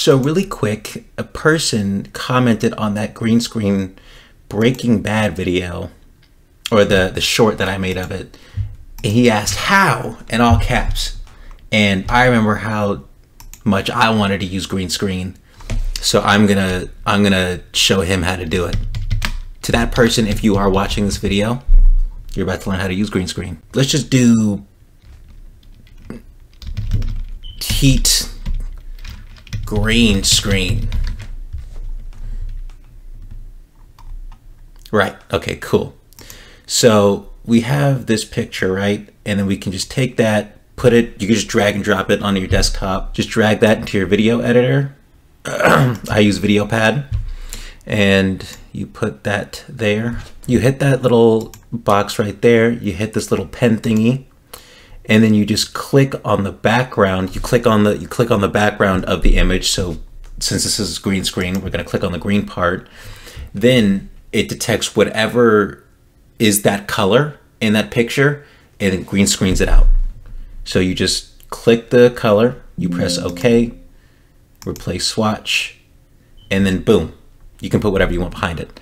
So really quick, a person commented on that green screen Breaking Bad video, or the short that I made of it, and he asked how, in all caps. And I remember how much I wanted to use green screen, so I'm gonna show him how to do it. To that person, if you are watching this video, you're about to learn how to use green screen. Let's just do heat green screen. Right, okay, cool. So we have this picture, right? And then we can just take that, put it, you can just drag and drop it onto your desktop. Just drag that into your video editor. I use VideoPad. And you put that there. You hit that little box right there. You hit this little pen thingy. And then you just click on the background. You click on the background of the image. So since this is green screen, we're gonna click on the green part. Then it detects whatever is that color in that picture and then green screens it out. So you just click the color, you press OK, replace swatch, and then boom, you can put whatever you want behind it.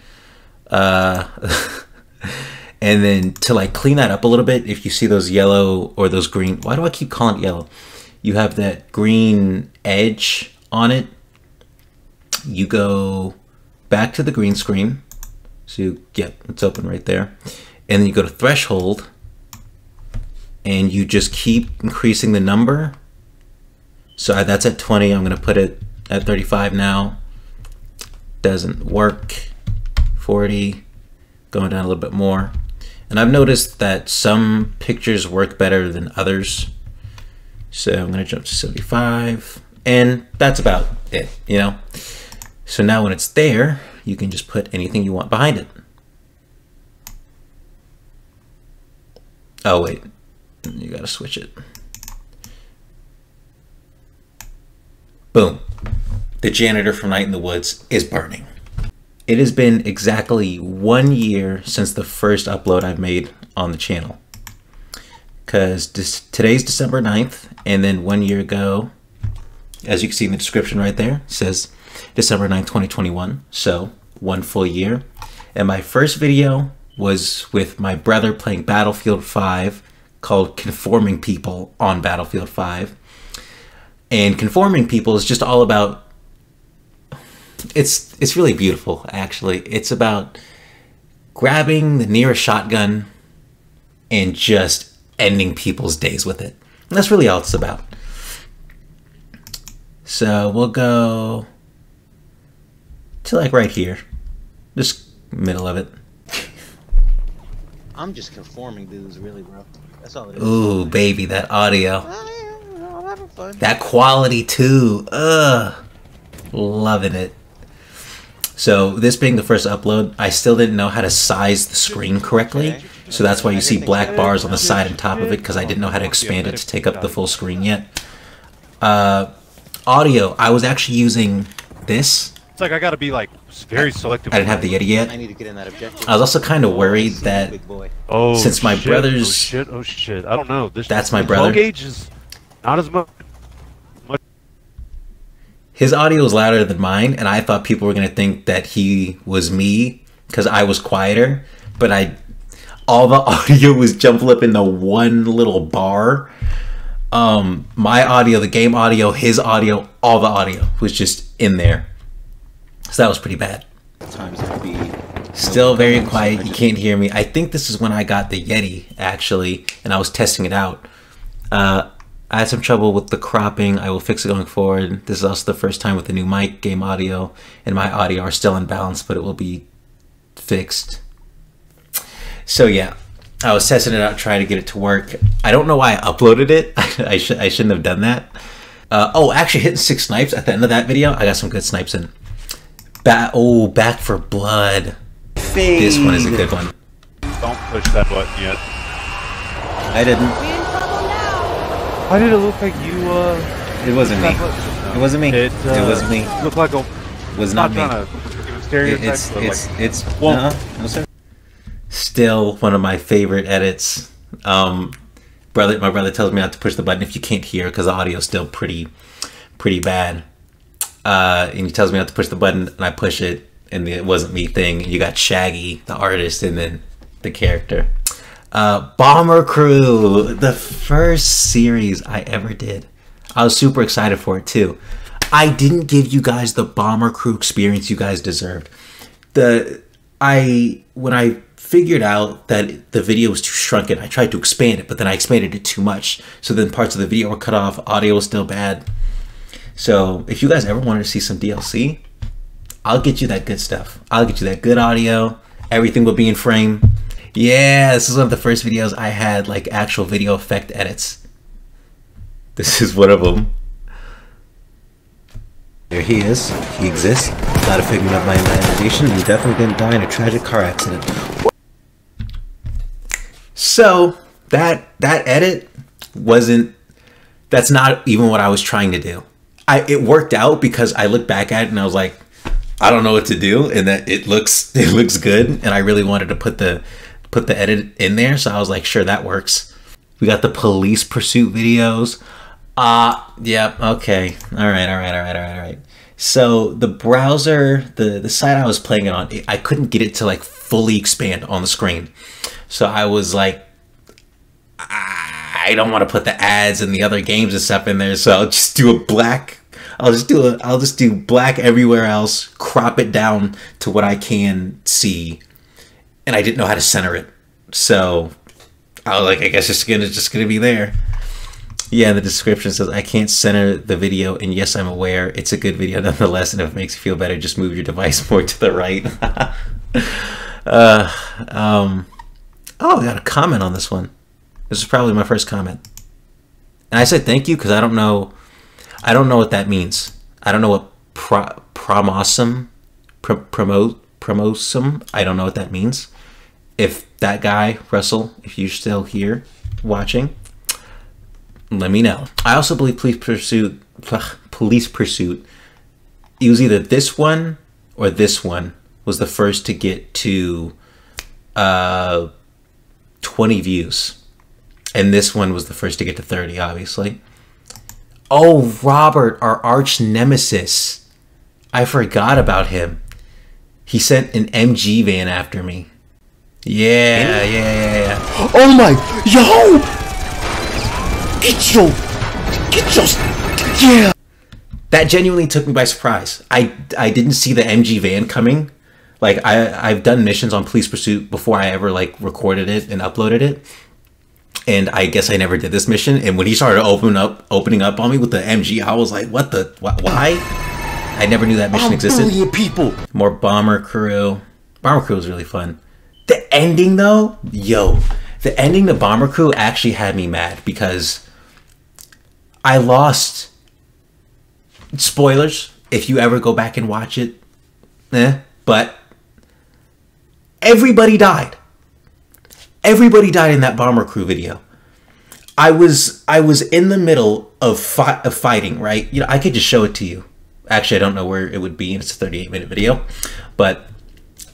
And then to like clean that up a little bit, if you see those yellow or those green, why do I keep calling it yellow? You have that green edge on it. You go back to the green screen. So yeah, it's open right there. And then you go to threshold and you just keep increasing the number. So that's at 20. I'm gonna put it at 35 now. Doesn't work. 40, going down a little bit more. And I've noticed that some pictures work better than others. So I'm gonna jump to 75, and that's about it, you know? So now when it's there, you can just put anything you want behind it. Oh wait, you gotta switch it. Boom. The janitor from Night in the Woods is burning. It has been exactly 1 year since the first upload I've made on the channel. Because today's December 9th, and then 1 year ago, as you can see in the description right there, it says December 9th, 2021. So 1 full year. And my first video was with my brother playing Battlefield 5, called Conforming People on Battlefield 5. And Conforming People is just all about, it's really beautiful, actually. It's about grabbing the nearest shotgun and just ending people's days with it. And that's really all it's about. So we'll go to like right here, just middle of it. I'm just conforming dudes, really, bro. That's all it is. Ooh, baby, that audio. Oh, yeah, I'm having fun. That quality too. Loving it. So this being the first upload, I still didn't know how to size the screen correctly. So that's why you see black bars on the side and top of it, because I didn't know how to expand it to take up the full screen yet. Audio, I was actually using this. It's like I gotta be like very selective. I didn't have the Yeti yet. I need to get in that objective. I was also kind of worried that since my brother's... Oh shit, I don't know. That's my brother. 12 gauge is not as much. His audio was louder than mine, and I thought people were going to think that he was me because I was quieter, but all the audio was jumbled up into one little bar. My audio, the game audio, his audio, all the audio was just in there. So that was pretty bad. Still very quiet, you can't hear me. I think this is when I got the Yeti, actually, and I was testing it out. I had some trouble with the cropping. I will fix it going forward. This is also the first time with the new mic, game audio, and my audio are still unbalanced, but it will be fixed. So yeah, I was testing it out, trying to get it to work. I don't know why I uploaded it. I shouldn't have done that. Oh, actually hitting 6 snipes at the end of that video. I got some good snipes in. Back for Blood. Fade. This one is a good one. Don't push that button yet. I didn't. Why did it look like you, It wasn't me. It wasn't me. It wasn't me. Looked like a... It was not me. No, sir. Still one of my favorite edits. My brother tells me not to push the button if you can't hear, because the audio is still pretty bad. and he tells me not to push the button, and I push it, and the "it wasn't me" thing. And you got Shaggy, the artist, and then the character. Bomber Crew, the first series I ever did. I was super excited for it too. I didn't give you guys the Bomber Crew experience you guys deserved. When I figured out that the video was too shrunken, I tried to expand it, but then I expanded it too much. So then parts of the video were cut off, audio was still bad. So if you guys ever wanted to see some DLC, I'll get you that good stuff. I'll get you that good audio. Everything will be in frame. Yeah, this is one of the first videos I had like actual video effect edits. This is one of them. There he is. He exists. Not a figment of my imagination. He definitely didn't die in a tragic car accident. So that edit that's not even what I was trying to do. It worked out because I looked back at it and I was like, I don't know what to do, and that it looks good, and I really wanted to put the edit in there, so I was like, sure, that works. We got the police pursuit videos. Yeah, okay. All right. So the browser, the site I was playing it on, I couldn't get it to like fully expand on the screen. So I was like, I don't want to put the ads and the other games and stuff in there, so I'll just do a black. I'll just do black everywhere else, crop it down to what I can see, and I didn't know how to center it. So I was like, I guess it's just gonna be there. Yeah, the description says, I can't center the video, and yes, I'm aware it's a good video nonetheless, and if it makes you feel better, just move your device more to the right. Oh, we got a comment on this one. This is probably my first comment. And I said thank you because I don't know what that means. I don't know what promosum, I don't know what that means. If that guy, Russell, if you're still here watching, let me know. I also believe Police Pursuit, it was either this one or this one was the first to get to 20 views. And this one was the first to get to 30, obviously. Oh, Robert, our arch nemesis. I forgot about him. He sent an MG van after me. Yeah. Oh my, yo! Yeah! That genuinely took me by surprise. I didn't see the MG van coming. Like, I've done missions on Police Pursuit before I ever, like, recorded it and uploaded it. And I guess I never did this mission. And when he started opening up on me with the MG, I was like, why? I never knew that mission existed. Billion people. More Bomber Crew. Bomber Crew was really fun. The ending, though, the ending to Bomber Crew actually had me mad because I lost. Spoilers, if you ever go back and watch it, but everybody died. Everybody died in that Bomber Crew video. I was in the middle of fighting, right? You know, I could just show it to you. Actually, I don't know where it would be, and it's a 38-minute video. But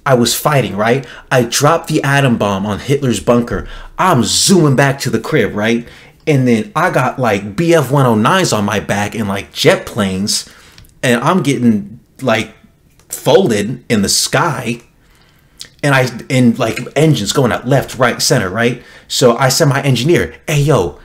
I was fighting, right? I dropped the atom bomb on Hitler's bunker. I'm zooming back to the crib, right? And then I got like BF-109s on my back and like jet planes. And I'm getting like folded in the sky. And like engines going out left, right, center, right? So I send my engineer, hey, yo,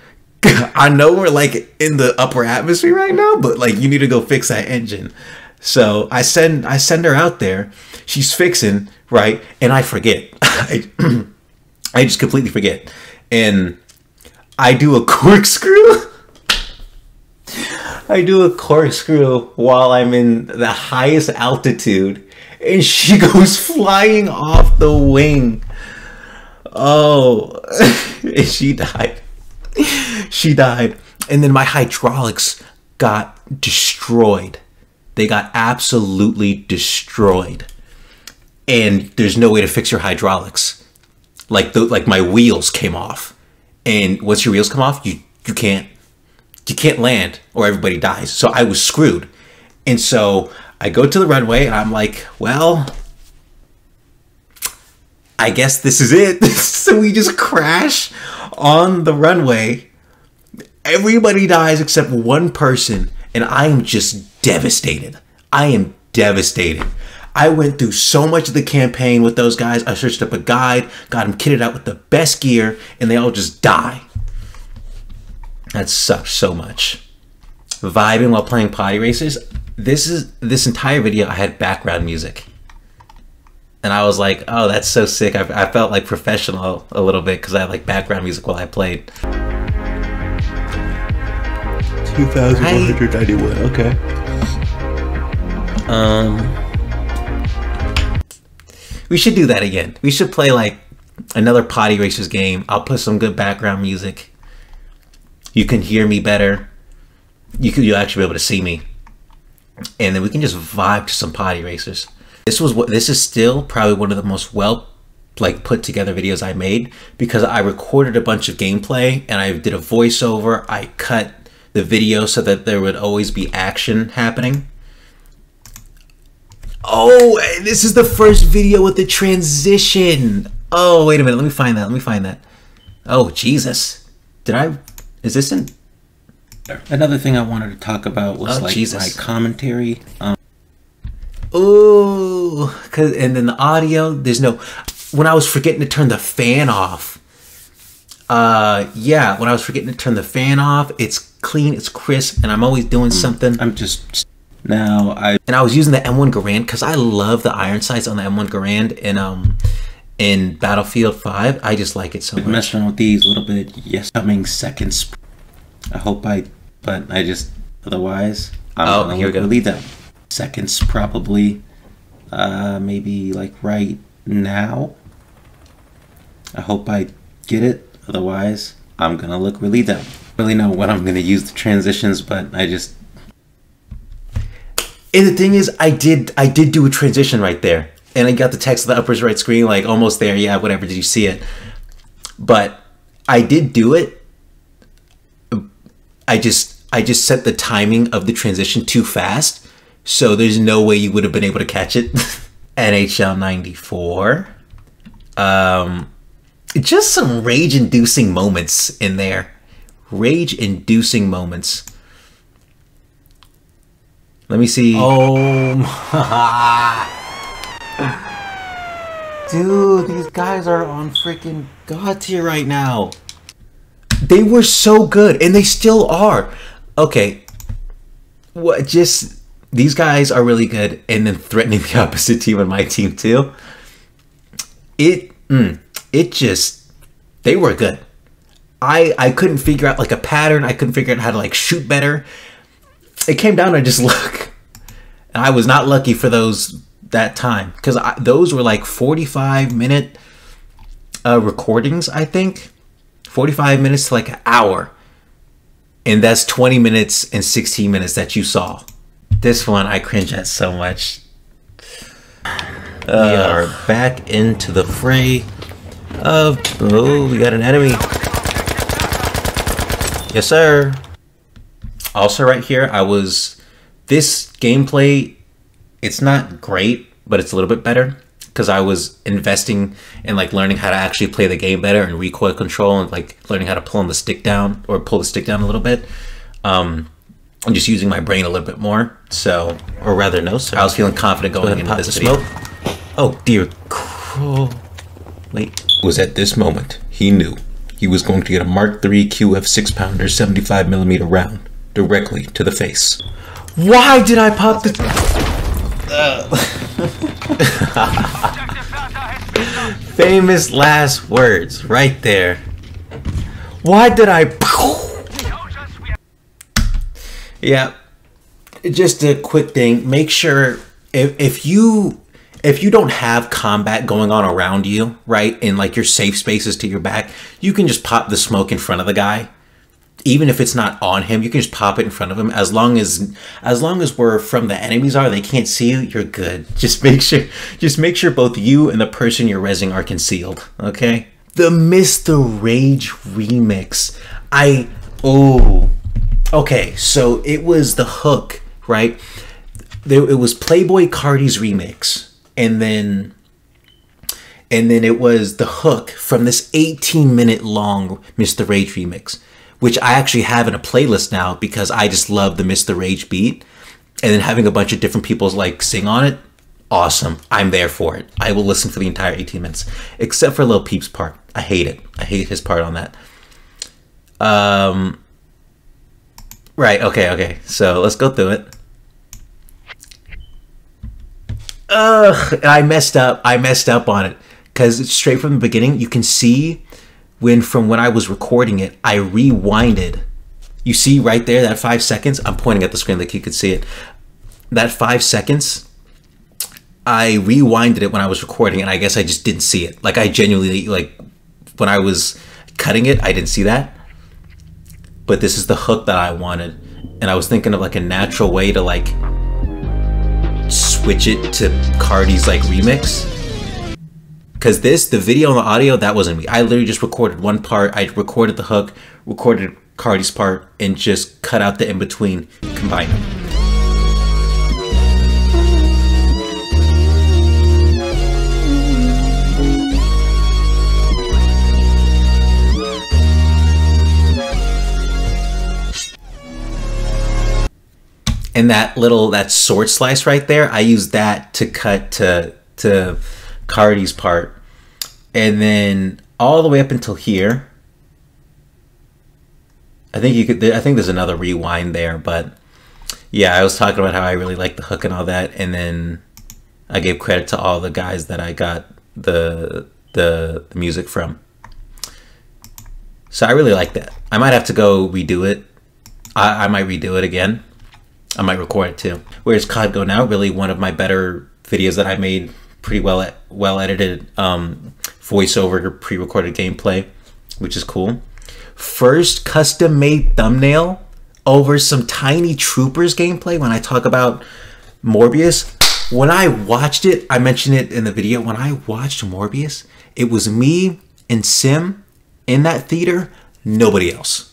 I know we're like in the upper atmosphere right now, but like you need to go fix that engine. So I send her out there. She's fixing, right? And I forget. I just completely forget. And I do a corkscrew. I do a corkscrew while I'm in the highest altitude. And she goes flying off the wing. Oh, and she died. She died. And then my hydraulics got destroyed. They got absolutely destroyed. And there's no way to fix your hydraulics. Like my wheels came off. And once your wheels come off, you can't land or everybody dies. So I was screwed. And so I go to the runway and I'm like, well, I guess this is it. So we just crash on the runway. Everybody dies except one person. And I am just devastated. I am devastated. I went through so much of the campaign with those guys. I searched up a guide, got them kitted out with the best gear, and they all just die. That sucks so much. Vibing while playing Potty Racers. This entire video I had background music. And I was like, oh, that's so sick. I felt like professional a little bit because I had like background music while I played. 2,191, okay. We should do that again. We should play like another Potty Racers game. I'll put some good background music. You can hear me better. You'll actually be able to see me. And then we can just vibe to some Potty Racers. This is still probably one of the most put together videos I made, because I recorded a bunch of gameplay and I did a voiceover. I cut the video so that there would always be action happening. Oh, this is the first video with the transition. Oh, wait a minute. Let me find that. Oh, Jesus. Is this in? Another thing I wanted to talk about was my commentary. And then the audio, when I was forgetting to turn the fan off. When I was forgetting to turn the fan off, it's clean, it's crisp, and I'm always doing something. And I was using the M1 Garand because I love the iron sights on the M1 Garand in Battlefield 5. I just like it so much. Messing around with these a little bit. Yes, coming seconds. Otherwise, here we go. Lead them. Seconds probably. Maybe like right now. I hope I get it. Otherwise, I'm gonna look really dumb. I don't really know when I'm gonna use the transitions, but and the thing is, I did do a transition right there, and I got the text of the upper right screen, like almost there. Yeah, whatever. Did you see it? But I did do it. I just set the timing of the transition too fast, so there's no way you would have been able to catch it. NHL 94. Just some rage-inducing moments in there. Rage-inducing moments. Let me see. Oh my. Dude, these guys are on freaking God tier right now. They were so good, and they still are. Okay. These guys are really good, and then threatening the opposite team and my team too. They were good. I couldn't figure out like a pattern. I couldn't figure out how to like shoot better. It came down to just luck. And I was not lucky for that time, because those were like 45-minute recordings, I think. 45 minutes to like an hour. And that's 20 minutes and 16 minutes that you saw. This one I cringe at so much. We are back into the fray of... Oh, we got an enemy. Yes, sir. Also right here, this gameplay, it's not great, but it's a little bit better, because I was investing in like learning how to actually play the game better, and recoil control, and like learning how to pull the stick down a little bit. I'm just using my brain a little bit more. So, or rather, no, sir. I was feeling confident going into this video. Oh dear. Wait. It was at this moment he knew he was going to get a Mark III QF 6-pounder 75mm round directly to the face. Why did I pop the... Famous last words right there. Why did I... Yeah, just a quick thing. Make sure if you don't have combat going on around you, right, in like your safe spaces to your back, you can just pop the smoke in front of the guy. Even if it's not on him, you can just pop it in front of him. As long as where from the enemies are, they can't see you, you're good. Just make sure both you and the person you're rezzing are concealed, okay? The Mr. Rage remix. Okay, so it was the hook, right? It was Playboi Carti's remix, and then it was the hook from this 18-minute long Mr. Rage remix, which I actually have in a playlist now because I just love the Mr. Rage beat. and then having a bunch of different people like sing on it, awesome. I'm there for it. I will listen for the entire 18 minutes, except for Lil Peep's part. I hate it. I hate his part on that. Right, okay. So let's go through it. I messed up on it because it's straight from the beginning. You can see from when I was recording it, I rewinded. You see right there, that 5 seconds, I'm pointing at the screen like you could see it. That 5 seconds, I rewinded it when I was recording, and I guess I just didn't see it. Like, I genuinely, like, when I was cutting it, I didn't see that. But this is the hook that I wanted. And I was thinking of, like, a natural way to, like, switch it to Cardi's, like, remix. Because the video and the audio, that wasn't me. I literally just recorded one part. I recorded the hook, recorded Cardi's part, and just cut out the in-between, combined them. And that sword slice right there, I used that to cut to Cardi's part. And then all the way up until here, I think there's another rewind there, but yeah, I was talking about how I really like the hook and all that, and then I gave credit to all the guys that I got the music from. So I really like that. I might have to go redo it. I might redo it again. I might record it too. Where's COD Go Now? Really one of my better videos that I made. Pretty well edited voiceover, pre-recorded gameplay, which is cool. First custom made thumbnail over some Tiny Troopers gameplay. When I talk about Morbius, when I watched it, I mentioned it in the video. When I watched Morbius, it was me and Sim in that theater. Nobody else.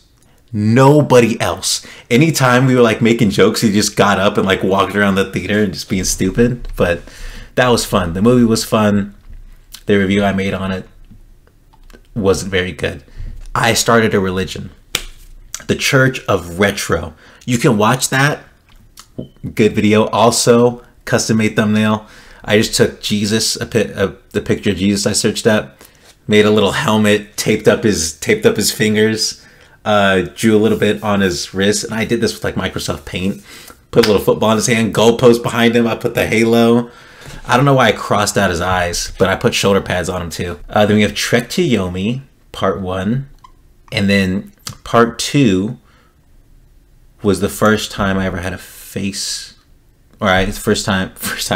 Nobody else. Anytime we were like making jokes, he just got up and like walked around the theater and just being stupid. But that was fun. The movie was fun. The review I made on it wasn't very good. I started a religion, the Church of Retro. You can watch that. Good video. Also, custom made thumbnail. I just took Jesus, the picture of Jesus I searched up, made a little helmet, taped up his fingers. Drew a little bit on his wrist, and I did this with like Microsoft Paint. Put a little football in his hand, goalpost behind him. I put the halo. I don't know why I crossed out his eyes, but I put shoulder pads on him too. Then we have Trek to Yomi, part 1, and then part 2 was the first time I ever had a face. All right, it's the first time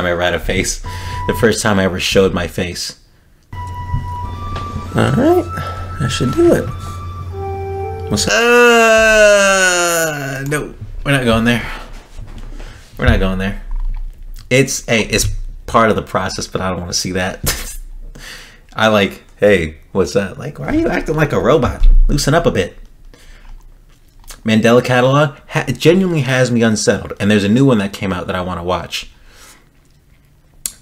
I ever had a face. The first time I ever showed my face. All right, that should do it. No, we're not going there. We're not going there. It's part of the process, but I don't want to see that. I like, hey, what's that? Like, why are you acting like a robot? Loosen up a bit. Mandela Catalog genuinely has me unsettled, and there's a new one that came out that I want to watch.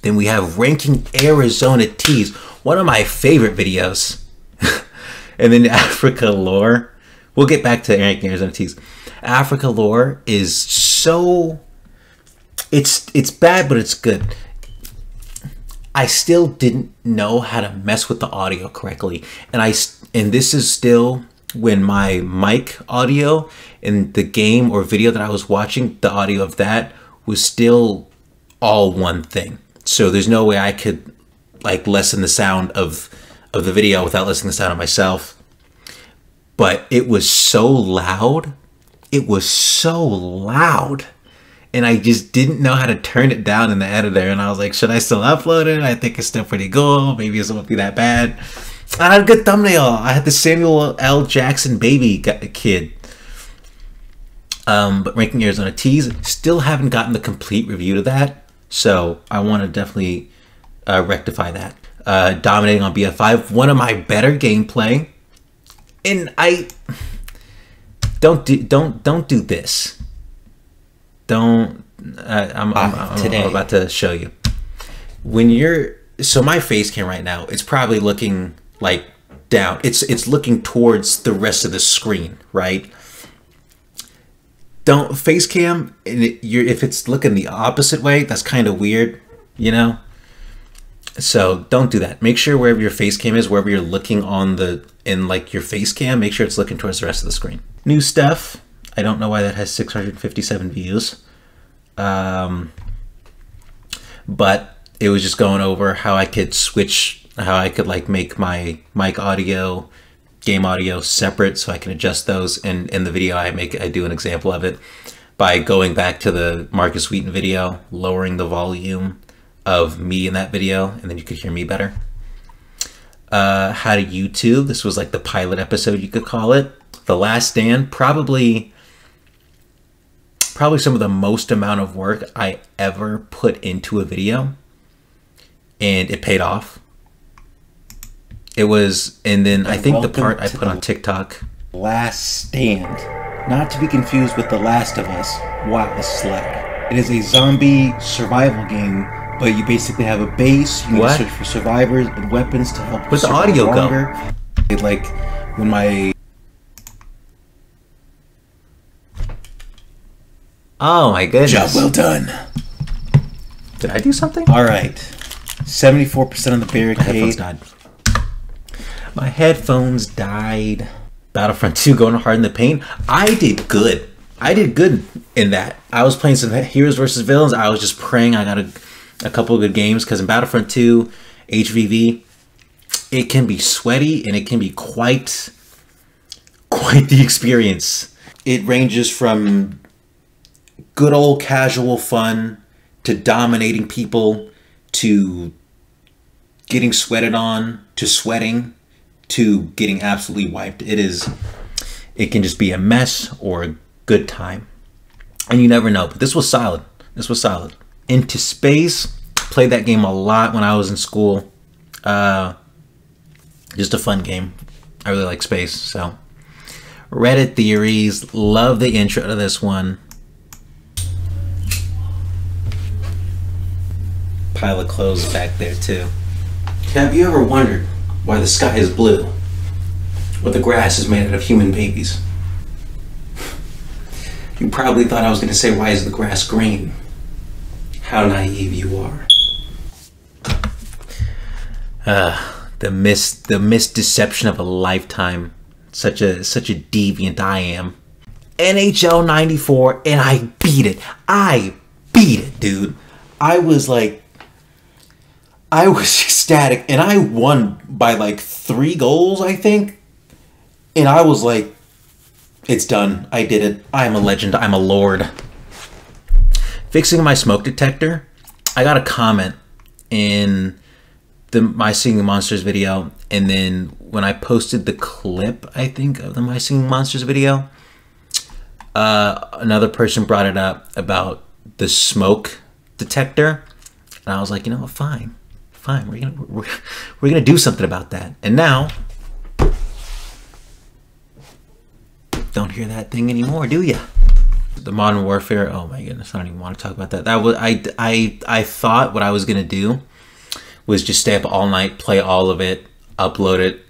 Then we have Ranking Arizona Teas, one of my favorite videos. And then Africa Lore. We'll get back to Ranking Arizona Teas. Africa Lore is so... It's bad, but it's good. I still didn't know how to mess with the audio correctly. And this is still when my mic audio in the game or video that I was watching, the audio of that was still all one thing. So there's no way I could like lessen the sound of the video without lessening the sound of myself. But it was so loud. It was so loud. And I just didn't know how to turn it down in the editor. And I was like, should I still upload it? I think it's still pretty cool. Maybe it won't be that bad. I had a good thumbnail. I had the Samuel L. Jackson baby kid. But Ranking Arizona Teas, still haven't gotten the complete review to that. So I want to definitely rectify that. Dominating on BF5, one of my better gameplay. And I don't do this. Don't. I'm about to show you. When you're my face cam right now, it's probably looking like down. It's looking towards the rest of the screen, right? don't face cam, and if it's looking the opposite way, that's kind of weird, you know? So don't do that. Make sure wherever your face cam is, wherever you're looking in like your face cam, make sure it's looking towards the rest of the screen. New stuff. I don't know why that has 657 views. But it was just going over how I could like make my mic audio, game audio separate, so I can adjust those. And in the video I do an example of it by going back to the Marcus Wheaton video, lowering the volume of me in that video, and then you could hear me better. How to YouTube. This was like the pilot episode, you could call it. The Last Stand, probably some of the most amount of work I ever put into a video, and it paid off. It was, and then I think the part I put on TikTok. Last Stand. Not to be confused with The Last of Us. Wow, this is lag. It is a zombie survival game, but you basically have a base. You need to search for survivors and weapons to help. Where's the audio go? Like when my... Oh my goodness. Job well done. Did I do something? All right. 74% of the barricade. My headphones died. Battlefront 2 going hard in the paint. I did good. I did good in that. I was playing some Heroes versus Villains. I was just praying I got a couple of good games, because in Battlefront 2 HVV, it can be sweaty and it can be quite the experience. It ranges from good old casual fun to dominating people to getting sweated on to sweating to getting absolutely wiped. It can just be a mess or a good time, and you never know. But this was solid. This was solid. Into Space, played that game a lot when I was in school. Just a fun game. I really like space. So Reddit theories, love the intro to this one. Pile of clothes back there too. Have you ever wondered why the sky is blue, or the grass is made out of human babies? You probably thought I was going to say, why is the grass green? How naive you are. The misdeception of a lifetime. Such a deviant I am. NHL 94, and I beat it. I beat it, dude. I was ecstatic, and I won by like 3 goals, I think. And I was like, it's done. I did it. I'm a legend. I'm a lord. Fixing my smoke detector. I got a comment in the My Singing Monsters video, and then when I posted the clip, I think, of the My Singing Monsters video, another person brought it up about the smoke detector, and I was like, you know what, fine, we're gonna do something about that. And now, don't hear that thing anymore, do ya? The Modern Warfare, oh my goodness, I don't even want to talk about that. That was, I thought what I was gonna do was just stay up all night, play all of it, upload it,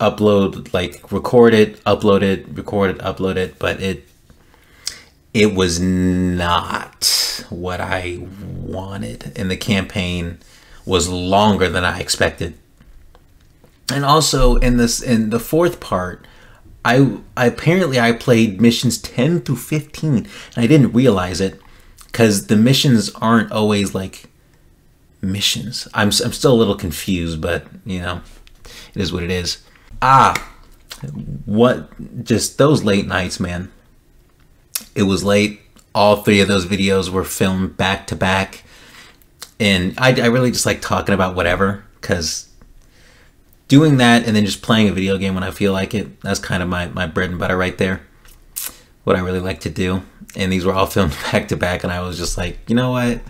record it, upload it, record it, upload it, but it was not what I wanted, and the campaign was longer than I expected. And also in the fourth part, I apparently played missions 10 through 15, and I didn't realize it, because the missions aren't always like missions. I'm still a little confused, but you know, it is what it is. Just those late nights, man. It was late. All 3 of those videos were filmed back to back, and I really just like talking about whatever, because doing that and then just playing a video game when I feel like it, that's kind of my bread and butter right there. What I really like to do. And these were all filmed back to back, and I was just like, you know what?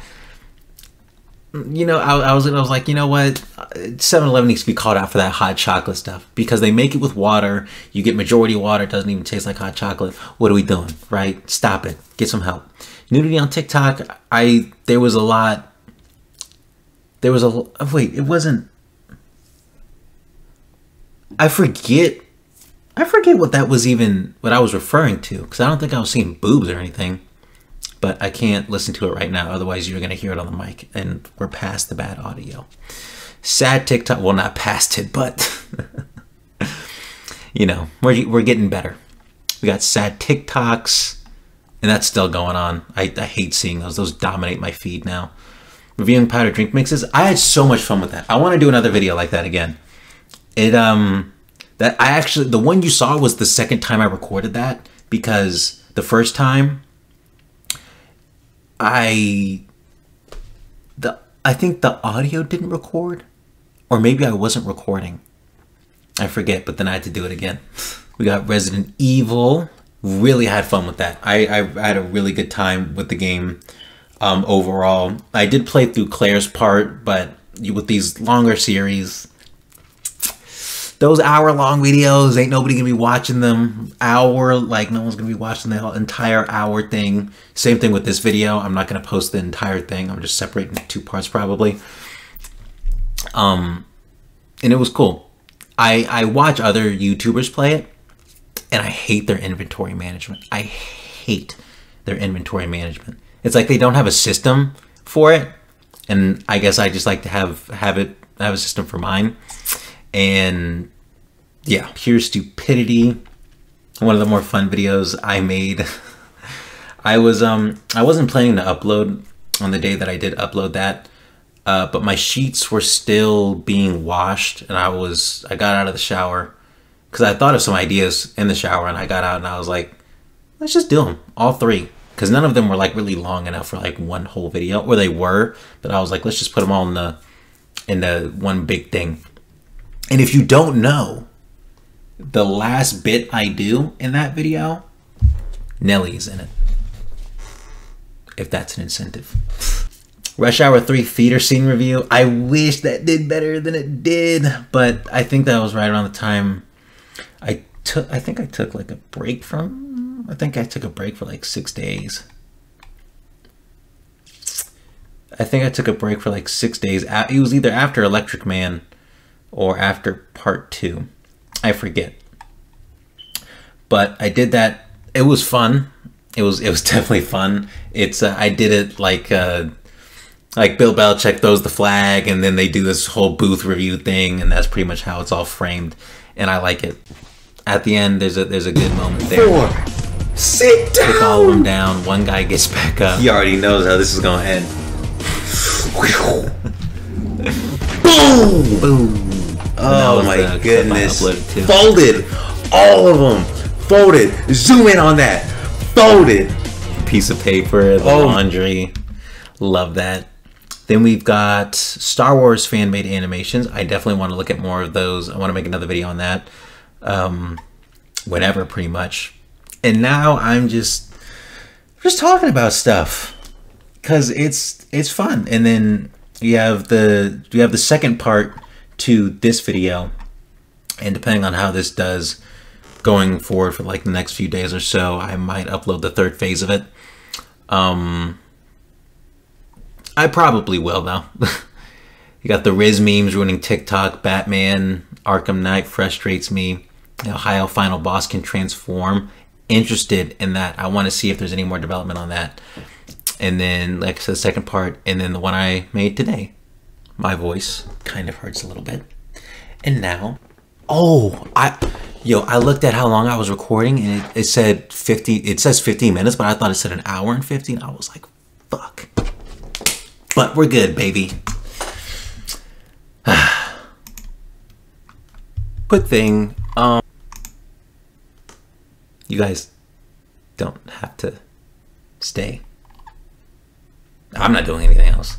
You know, I was like, you know what? 7-Eleven needs to be called out for that hot chocolate stuff, because they make it with water. You get majority water. It doesn't even taste like hot chocolate. What are we doing, right? Stop it. Get some help. Nudity on TikTok. There was a lot. Wait, it wasn't. I forget I forget what that was even, what I was referring to, because I don't think I was seeing boobs or anything. But I can't listen to it right now, otherwise you're going to hear it on the mic, and we're past the bad audio. Sad TikTok, well, not past it, but you know, we're getting better. We got sad TikToks, and that's still going on. I hate seeing those. Those dominate my feed now. Reviewing powder drink mixes. I had so much fun with that. I want to do another video like that again. The one you saw was the second time I recorded that, because the first time I think the audio didn't record, or maybe I wasn't recording. I forget, but then I had to do it again. We got Resident Evil. Really had fun with that. I had a really good time with the game overall. I did play through Claire's part, but with these longer series, those hour-long videos, ain't nobody gonna be watching them. No one's gonna be watching the entire hour thing. Same thing with this video. I'm not gonna post the entire thing. I'm just separating two parts probably. And it was cool. I watch other YouTubers play it, and I hate their inventory management. I hate their inventory management. It's like they don't have a system for it, and I guess I just like to have a system for mine. And yeah, pure stupidity. One of the more fun videos I made. I wasn't planning to upload on the day that I did upload that, but my sheets were still being washed, and I got out of the shower because I thought of some ideas in the shower, and I got out and I was like, let's just do them, all three, because none of them were like really long enough for like one whole video, or they were, but I was like, let's just put them all in the one big thing. And if you don't know, the last bit I do in that video, Nelly's in it. If that's an incentive. Rush Hour 3 theater scene review. I wish that did better than it did, but I think that was right around the time I think I took like a break from, I think I took a break for like 6 days. I think I took a break for like 6 days. It was either after Electric Man or after part 2. I forget. But I did that. It was fun. It was definitely fun. I did it like Bill Belichick throws the flag, and then they do this whole booth review thing, and that's pretty much how it's all framed, and I like it. At the end, there's a good moment there. 4. Sit down. Take all of them down. One guy gets back up. He already knows how this is gonna end. Boom! Boom. Oh my clip I goodness. uploaded too. Folded. All of them. Folded. Zoom in on that. Folded. Piece of paper, the laundry. Love that. Then we've got Star Wars fan-made animations. I definitely want to look at more of those. I want to make another video on that. Whenever, pretty much. And now I'm just talking about stuff, because it's fun. And then you have the second part to this video, and depending on how this does going forward for like the next few days or so, I might upload the third phase of it. I probably will though. You got the Riz memes ruining TikTok. Batman Arkham Knight frustrates me. Ohio final boss can transform. Interested in that. I want to see if there's any more development on that. And then, like I said, the second part, and then the one I made today. My voice kind of hurts a little bit. And now, I looked at how long I was recording, and it said 50. It says 15 minutes, but I thought it said an hour and 15. I was like, fuck. But we're good, baby. Quick thing. You guys don't have to stay. I'm not doing anything else.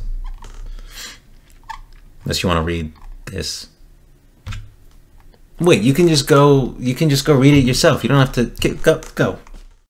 Unless you want to read this. Wait, you can just go read it yourself. You don't have to go.